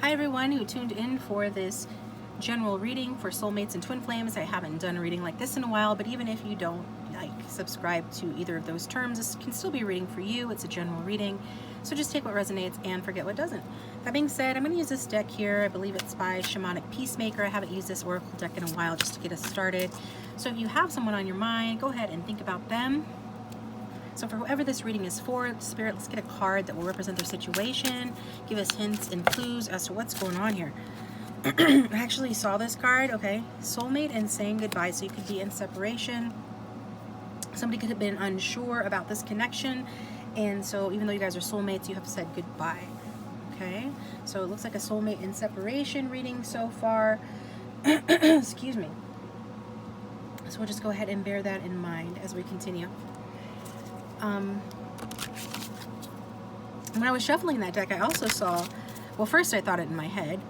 Hi everyone who tuned in for this general reading for soulmates and twin flames. I haven't done a reading like this in a while, but even if you don't subscribe to either of those terms, this can still be a reading for you. It's a general reading, so just take what resonates and forget what doesn't. That being said, I'm going to use this deck here. I believe it's by Shamanic Peacemaker. I haven't used this oracle deck in a while just to get us started. So if you have someone on your mind, go ahead and think about them. So for whoever this reading is for, Spirit, let's get a card that will represent their situation, give us hints and clues as to what's going on here. I actually saw this card, okay. Soulmate and saying goodbye. So you could be in separation. Somebody could have been unsure about this connection. And so even though you guys are soulmates, you have said goodbye. Okay. So it looks like a soulmate in separation reading so far. Excuse me. So we'll just go ahead and bear that in mind as we continue. When I was shuffling that deck, I also saw, well, first I thought it in my head,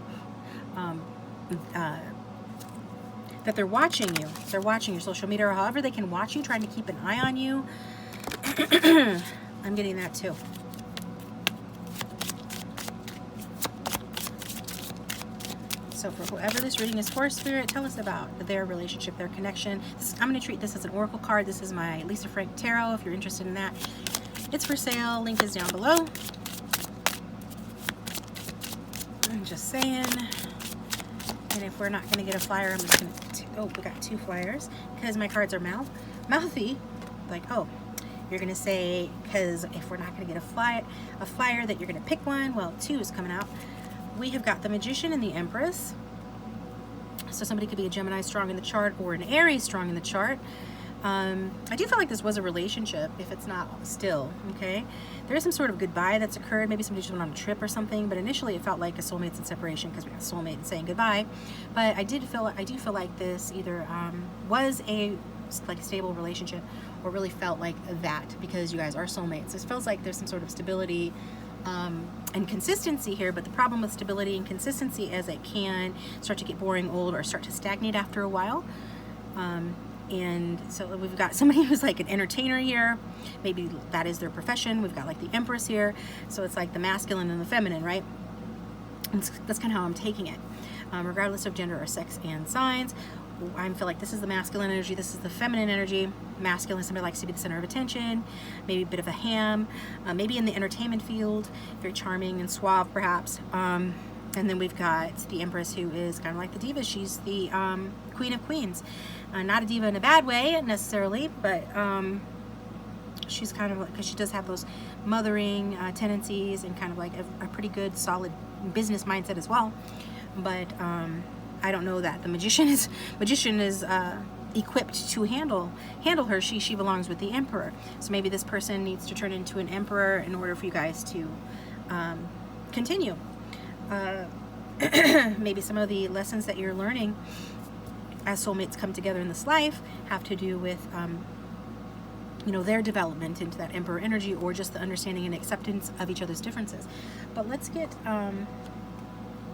that they're watching you. They're watching your social media, or however they can watch you, trying to keep an eye on you. I'm getting that too. So for whoever this reading is for, Spirit, tell us about their relationship, their connection. I'm going to treat this as an oracle card. This is my Lisa Frank Tarot, if you're interested in that. It's for sale. Link is down below. I'm just saying. And if we're not going to get a flyer, I'm just going to... Oh, we got two flyers. Because my cards are mouthy. Like, oh, you're going to say, because if we're not going to get a flyer, that you're going to pick one. Well, two is coming out. We have got the Magician and the Empress. So somebody could be a Gemini strong in the chart or an Aries strong in the chart. I do feel like this was a relationship, if it's not still, okay? There is some sort of goodbye that's occurred. Maybe somebody just went on a trip or something, but initially it felt like a soulmates in separation because we have soulmate and saying goodbye. But I do feel like this either was a stable relationship or really felt like that because you guys are soulmates. So it feels like there's some sort of stability and consistency here, but the problem with stability and consistency is it can start to get boring, old, or start to stagnate after a while. And so we've got somebody who's like an entertainer here. Maybe that is their profession. We've got like the Empress here. So it's like the masculine and the feminine, right? And that's kind of how I'm taking it. Regardless of gender or sex and signs, I feel like this is the masculine energy. This is the feminine energy. Masculine, somebody likes to be the center of attention. Maybe a bit of a ham. Maybe in the entertainment field. Very charming and suave, perhaps. And then we've got the Empress, who is kind of like the diva. She's the Queen of Queens. Not a diva in a bad way, necessarily, but she's kind of like, because she does have those mothering tendencies and kind of like a pretty good, solid business mindset as well. But I don't know that the Magician is equipped to handle her. She belongs with the Emperor. So maybe this person needs to turn into an Emperor in order for you guys to continue. Maybe some of the lessons that you're learning as soulmates come together in this life have to do with their development into that Emperor energy, or just the understanding and acceptance of each other's differences. But let's get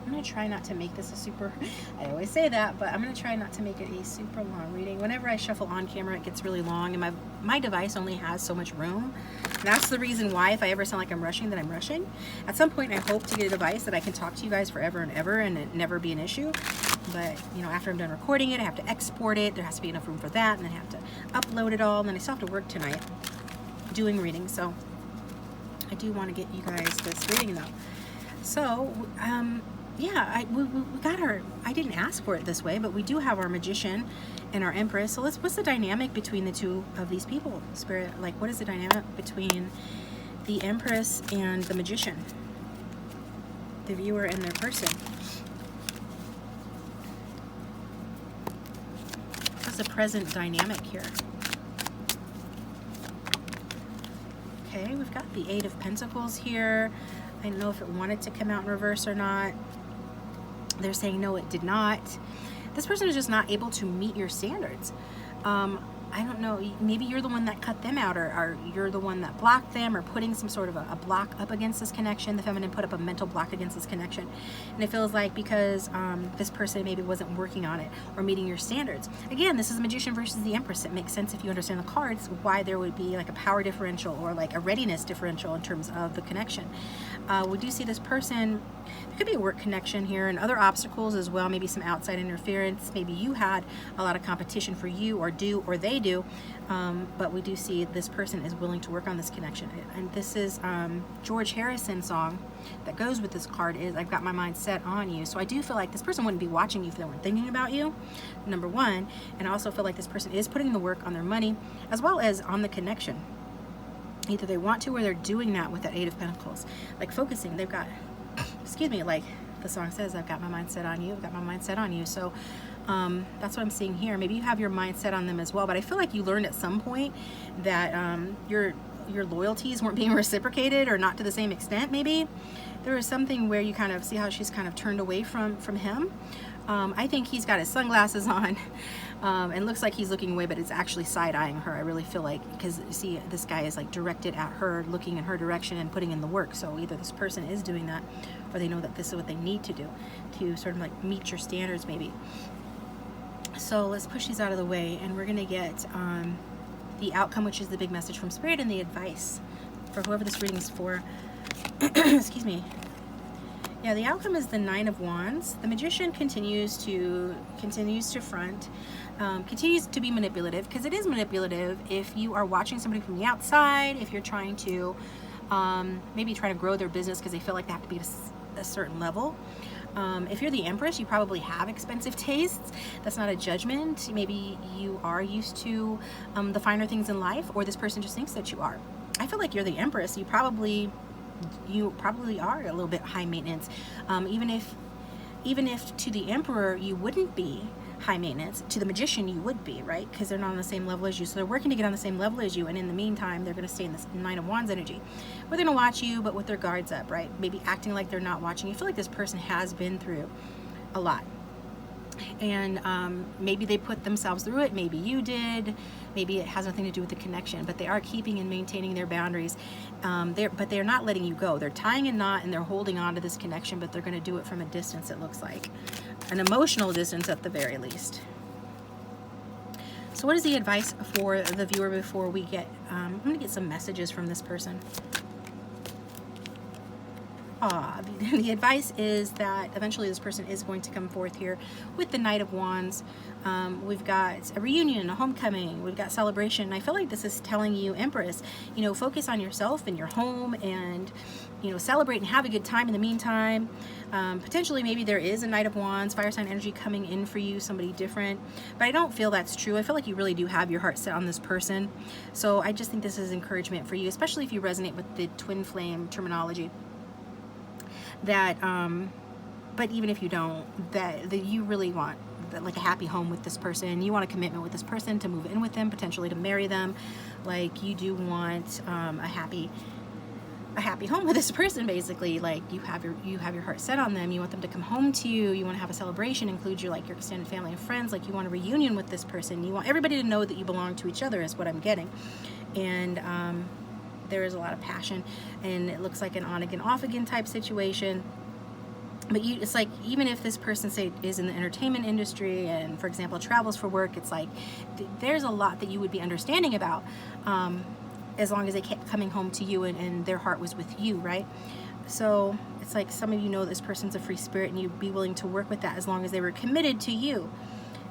I'm going to try not to make this a super, I always say that, but I'm going to try not to make it a super long reading. Whenever I shuffle on camera, it gets really long, and my device only has so much room. And that's the reason why, if I ever sound like I'm rushing, that I'm rushing. At some point, I hope to get a device that I can talk to you guys forever and ever, and it never be an issue. But, after I'm done recording it, I have to export it. There has to be enough room for that, and then I have to upload it all, and then I still have to work tonight doing readings. So I do want to get you guys this reading, though. So, yeah, we got our, I didn't ask for it this way, but we do have our Magician and our Empress. So what's the dynamic between the two of these people, Spirit? Like, what is the dynamic between the Empress and the Magician? The viewer and their person. What's the present dynamic here? Okay, we've got the Eight of Pentacles here. I don't know if it wanted to come out in reverse or not. They're saying no, it did not. This person is just not able to meet your standards. I don't know, maybe you're the one that cut them out, or you're the one that blocked them, or putting some sort of a block up against this connection. The feminine put up a mental block against this connection. And it feels like because this person maybe wasn't working on it or meeting your standards. Again, this is the Magician versus the Empress. It makes sense if you understand the cards why there would be like a power differential or like a readiness differential in terms of the connection. We do see this person, there could be a work connection here and other obstacles as well, maybe some outside interference. Maybe you had a lot of competition for you, or they do, but we do see this person is willing to work on this connection. And this is George Harrison's song that goes with this card is I've got my mind set on you. So I do feel like this person wouldn't be watching you if they weren't thinking about you, number one. And I also feel like this person is putting the work on their money as well as on the connection. Either they want to or they're doing that with that Eight of Pentacles, like focusing. They've got, excuse me, like the song says, I've got my mind set on you, I've got my mind set on you. So that's what I'm seeing here. Maybe you have your mind set on them as well, but I feel like you learned at some point that your loyalties weren't being reciprocated, or not to the same extent. Maybe there was something where you kind of see how she's kind of turned away from him. I think he's got his sunglasses on and looks like he's looking away, but it's actually side-eyeing her. I really feel like, because see, this guy is like directed at her, looking in her direction and putting in the work. So either this person is doing that, or they know that this is what they need to do to sort of like meet your standards maybe. So let's push these out of the way, and we're gonna get the outcome, which is the big message from Spirit, and the advice for whoever this reading is for. Excuse me. Yeah, the outcome is the Nine of Wands. The Magician continues to front, continues to be manipulative, because it is manipulative if you are watching somebody from the outside, if you're trying to maybe trying to grow their business because they feel like they have to be at a certain level. If you're the Empress, you probably have expensive tastes. That's not a judgment. Maybe you are used to the finer things in life, or this person just thinks that you are. I feel like you're the Empress. You probably are a little bit high maintenance, even if to the Emperor you wouldn't be high maintenance, to the Magician you would be, right? Because they're not on the same level as you, so they're working to get on the same level as you, and in the meantime they're going to stay in this Nine of Wands energy, where they're going to watch you but with their guards up, right? Maybe acting like they're not watching. You feel like this person has been through a lot, and maybe they put themselves through it, maybe you did, maybe it has nothing to do with the connection, but they are keeping and maintaining their boundaries. But they're not letting you go. They're tying a knot and they're holding on to this connection, but they're going to do it from a distance, it looks like. An emotional distance at the very least. So what is the advice for the viewer before we get, I'm going to get some messages from this person. The advice is that eventually this person is going to come forth here with the Knight of Wands. We've got a reunion, a homecoming, we've got celebration. I feel like this is telling you, Empress, you know, focus on yourself and your home, and, you know, celebrate and have a good time in the meantime. Potentially maybe there is a Knight of Wands, fire sign energy coming in for you, somebody different, but I don't feel that's true. I feel like you really do have your heart set on this person. So I just think this is encouragement for you, especially if you resonate with the twin flame terminology. That but even if you don't, that you really want like a happy home with this person, you want a commitment with this person, to move in with them, potentially to marry them. Like you do want a happy home with this person, basically. Like you have your heart set on them, you want them to come home to you, you want to have a celebration, include your extended family and friends, like you want a reunion with this person, you want everybody to know that you belong to each other, is what I'm getting. And there is a lot of passion, and it looks like an on again off again type situation. But it's like, even if this person, say, is in the entertainment industry and, for example, travels for work, it's like there's a lot that you would be understanding about, as long as they kept coming home to you and their heart was with you, right? So it's like some of you know this person's a free spirit, and you'd be willing to work with that as long as they were committed to you,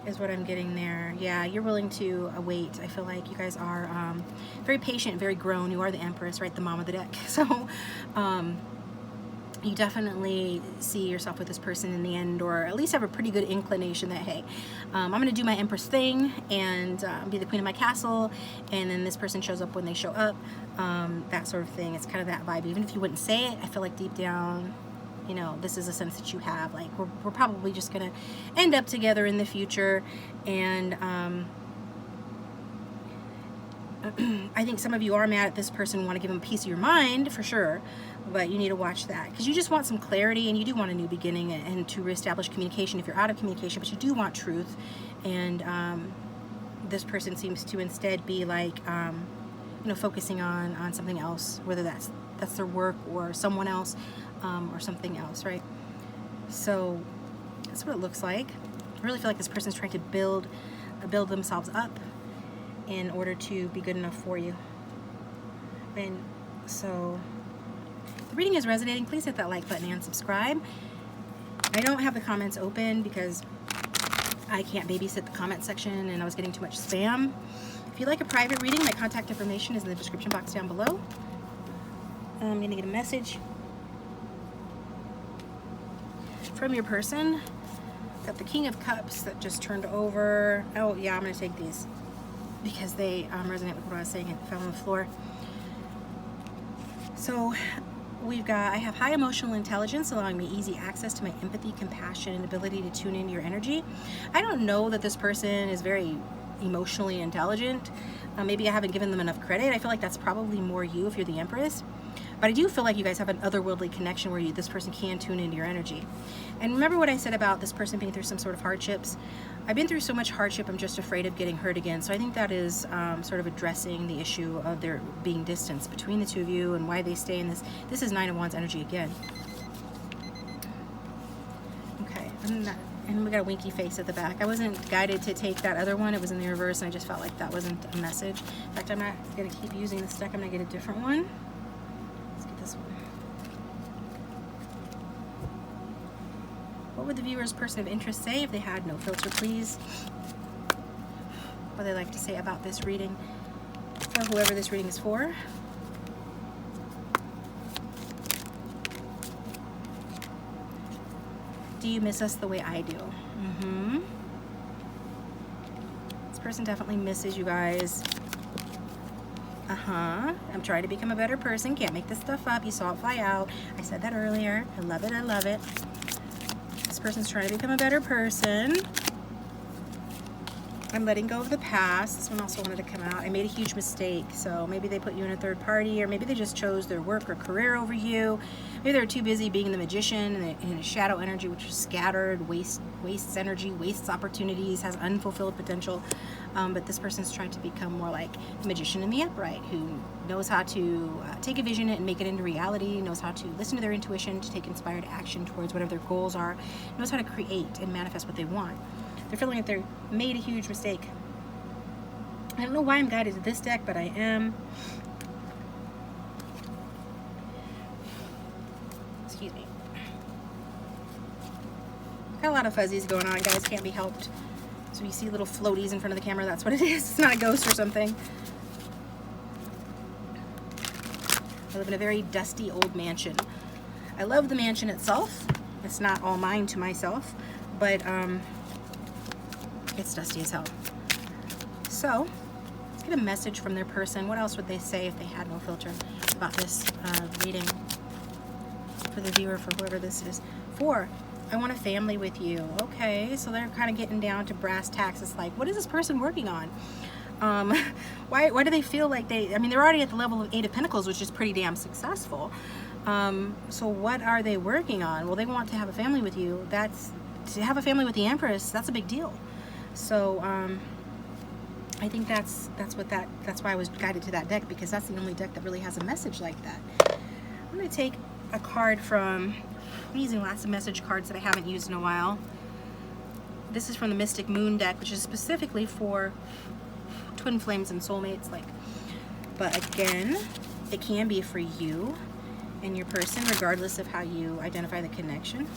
is what I'm getting there. Yeah, you're willing to wait. I feel like you guys are very patient, very grown. You are the Empress, right? The mom of the deck. So you definitely see yourself with this person in the end, or at least have a pretty good inclination that, hey, I'm going to do my Empress thing and be the queen of my castle, and then this person shows up when they show up, that sort of thing. It's kind of that vibe. Even if you wouldn't say it, I feel like deep down, you know, this is a sense that you have, like, we're probably just gonna end up together in the future. And I think some of you are mad at this person, want to give them a piece of your mind for sure, but you need to watch that, because you just want some clarity, and you do want a new beginning, and to reestablish communication if you're out of communication, but you do want truth. And this person seems to instead be like, you know, focusing on something else, whether that's their work or someone else, or something else, right? So that's what it looks like. I really feel like this person's trying to build themselves up in order to be good enough for you. And so the reading is resonating, please hit that like button and subscribe. I don't have the comments open because I can't babysit the comment section and I was getting too much spam. If you'd like a private reading, my contact information is in the description box down below. I'm going to get a message from your person. Got the King of Cups that just turned over. Oh yeah, I'm going to take these because they resonate with what I was saying. It fell on the floor. So I have high emotional intelligence, allowing me easy access to my empathy, compassion, and ability to tune into your energy. I don't know that this person is very emotionally intelligent. Maybe I haven't given them enough credit. I feel like that's probably more you if you're the Empress. But I do feel like you guys have an otherworldly connection where this person can tune into your energy. And remember what I said about this person being through some sort of hardships? I've been through so much hardship, I'm just afraid of getting hurt again. So I think that is sort of addressing the issue of there being distance between the two of you and why they stay in this. This is Nine of Wands energy again. Okay, and we got a winky face at the back. I wasn't guided to take that other one. It was in the reverse and I just felt like that wasn't a message. In fact, I'm not going to keep using this deck. I'm going to get a different one. Let's get this one. What would the viewer's person of interest say if they had no filter, please? What would they like to say about this reading for whoever this reading is for? Do you miss us the way I do? This person definitely misses you guys. I'm trying to become a better person. Can't make this stuff up. You saw it fly out. I said that earlier. I love it. I love it. This person's trying to become a better person. I'm letting go of the past. This one also wanted to come out. I made a huge mistake. So maybe they put you in a third party, or maybe they just chose their work or career over you. Maybe they're too busy being the magician and a shadow energy, which is scattered, wastes energy, wastes opportunities, has unfulfilled potential. But this person's trying to become more like the magician in the upright, who knows how to take a vision and make it into reality, knows how to listen to their intuition, to take inspired action towards whatever their goals are, knows how to create and manifest what they want. They're feeling like they made a huge mistake. I don't know why I'm guided to this deck, but I am. Excuse me. Got a lot of fuzzies going on, guys. Can't be helped. So you see little floaties in front of the camera. That's what it is. It's not a ghost or something. I live in a very dusty old mansion. I love the mansion itself. It's not all mine to myself, but it's dusty as hell. So let's get a message from their person. What else would they say if they had no filter about this reading for the viewer, for whoever this is for? I want a family with you. Okay, so they're kind of getting down to brass tacks. It's like, what is this person working on? Why do they feel like I mean, they're already at the level of Eight of Pentacles, which is pretty damn successful. So what are they working on? Well, they want to have a family with you. To have a family with the Empress, that's a big deal. So I think that's why I was guided to that deck, because that's the only deck that really has a message like that. I'm going to take a card from, I'm using lots of message cards that I haven't used in a while. This is from the Mystic Moon deck, which is specifically for twin flames and soulmates. But again, it can be for you and your person, regardless of how you identify the connection.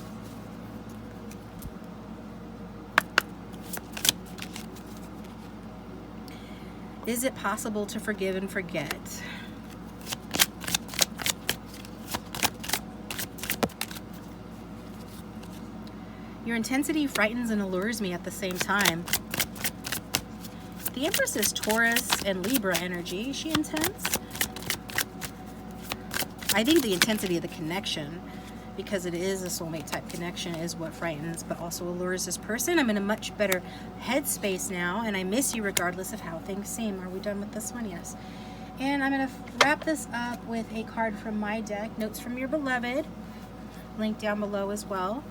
Is it possible to forgive and forget? Your intensity frightens and allures me at the same time. The Empress is Taurus and Libra energy. Is she intense? I think the intensity of the connection, because it is a soulmate type connection, is what frightens but also allures this person. I'm in a much better headspace now, and I miss you regardless of how things seem. Are we done with this one? Yes. And I'm going to wrap this up with a card from my deck, Notes from Your Beloved, link down below as well.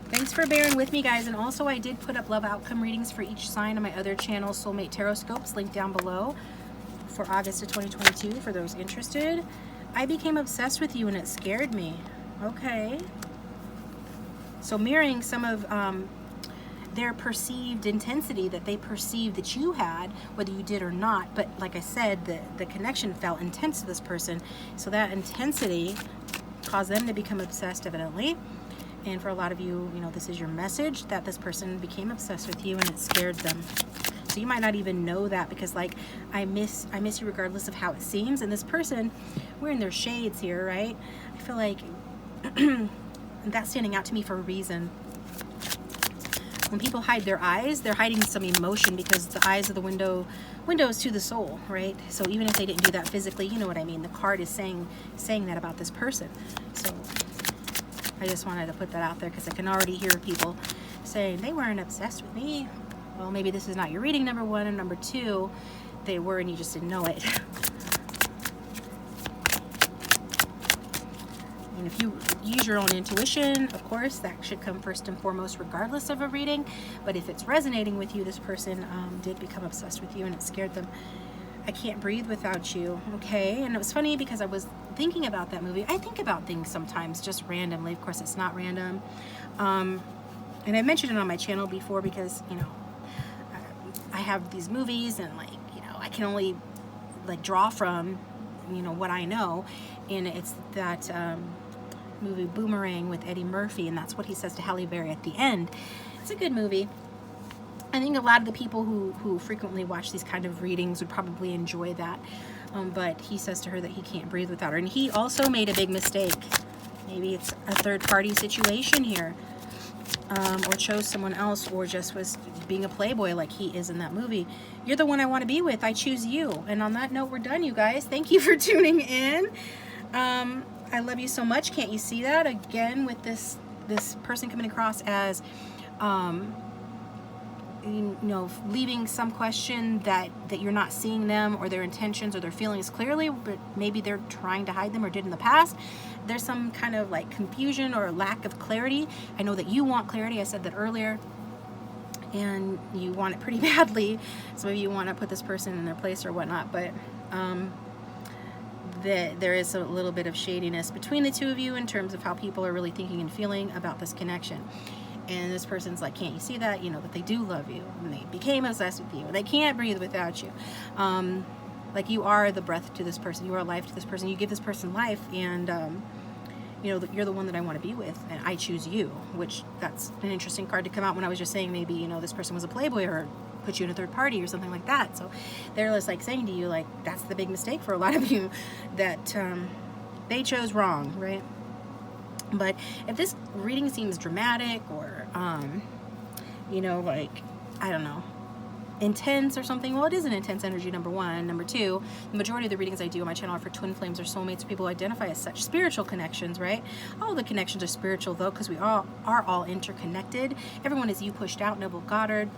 Thanks for bearing with me, guys. And also, I did put up love outcome readings for each sign on my other channel, Soulmate Tarot-scopes, linked down below, for August of 2022 for those interested. I became obsessed with you and it scared me. Okay. So mirroring some of their perceived intensity that they perceived that you had, whether you did or not. But like I said, the connection felt intense to this person. So that intensity caused them to become obsessed, evidently. And for a lot of you, you know, this is your message, that this person became obsessed with you and it scared them. So you might not even know that, because like, I miss you regardless of how it seems. And this person, wearing their shades here, right? I feel like that's standing out to me for a reason. When people hide their eyes, they're hiding some emotion, because the eyes are the windows to the soul, right? So even if they didn't do that physically, you know what I mean. The card is saying that about this person. So I just wanted to put that out there, because I can already hear people saying they weren't obsessed with me. Well, maybe this is not your reading, number one, and number two, they were and you just didn't know it. And if you use your own intuition, of course, that should come first and foremost, regardless of a reading. But if it's resonating with you, this person did become obsessed with you and it scared them. I can't breathe without you. Okay. And it was funny because I was thinking about that movie. I think about things sometimes just randomly. Of course, it's not random. And I mentioned it on my channel before, because, you know, I have these movies and, like, you know, I can only like draw from, you know, what I know. And it's that movie Boomerang with Eddie Murphy, and that's what he says to Halle Berry at the end. It's a good movie. I think a lot of the people who frequently watch these kind of readings would probably enjoy that. But he says to her that he can't breathe without her. And he also made a big mistake. Maybe it's a third-party situation here. Or chose someone else, or just was being a playboy like he is in that movie. You're the one I want to be with. I choose you. And on that note, we're done, you guys. Thank you for tuning in. I love you so much. Can't you see that? Again, with this person coming across as you know, leaving some question that you're not seeing them or their intentions or their feelings clearly, but maybe they're trying to hide them or did in the past. There's some kind of like confusion or lack of clarity. I know that you want clarity. I said that earlier, and you want it pretty badly. So maybe you want to put this person in their place or whatnot, but there is a little bit of shadiness between the two of you in terms of how people are really thinking and feeling about this connection. And this person's like, can't you see that? You know, that they do love you and they became obsessed with you. They can't breathe without you. Like, you are the breath to this person. You are life to this person. You give this person life, and you know, you're the one that I want to be with, and I choose you, which that's an interesting card to come out when I was just saying maybe, you know, this person was a playboy or put you in a third party or something like that. So they're just like saying to you, like, that's the big mistake for a lot of you, that they chose wrong, right? But if this reading seems dramatic or you know, like, I don't know, intense or something, well, it is an intense energy, number one. Number two, the majority of the readings I do on my channel are for twin flames or soulmates, or people who identify as such, spiritual connections, right? All the connections are spiritual, though, because we all are all interconnected. Everyone is you pushed out, Neville Goddard.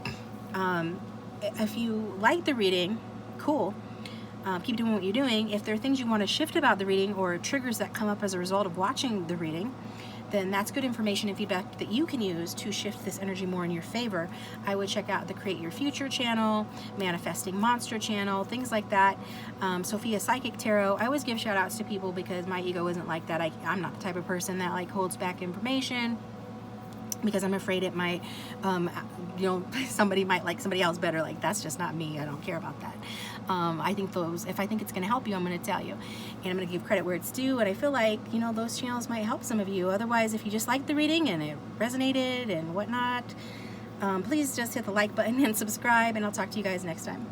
If you like the reading, cool. Keep doing what you're doing. If there are things you want to shift about the reading or triggers that come up as a result of watching the reading, then that's good information and feedback that you can use to shift this energy more in your favor. I would check out the Create Your Future channel, Manifesting Monster channel, things like that. Sophia Psychic Tarot. I always give shout outs to people because my ego isn't like that. I'm not the type of person that like holds back information, because I'm afraid it might, you know, somebody might like somebody else better. Like, that's just not me. I don't care about that. I think if I think it's going to help you, I'm going to tell you. And I'm going to give credit where it's due. And I feel like, you know, those channels might help some of you. Otherwise, if you just like the reading and it resonated and whatnot, please just hit the like button and subscribe. And I'll talk to you guys next time.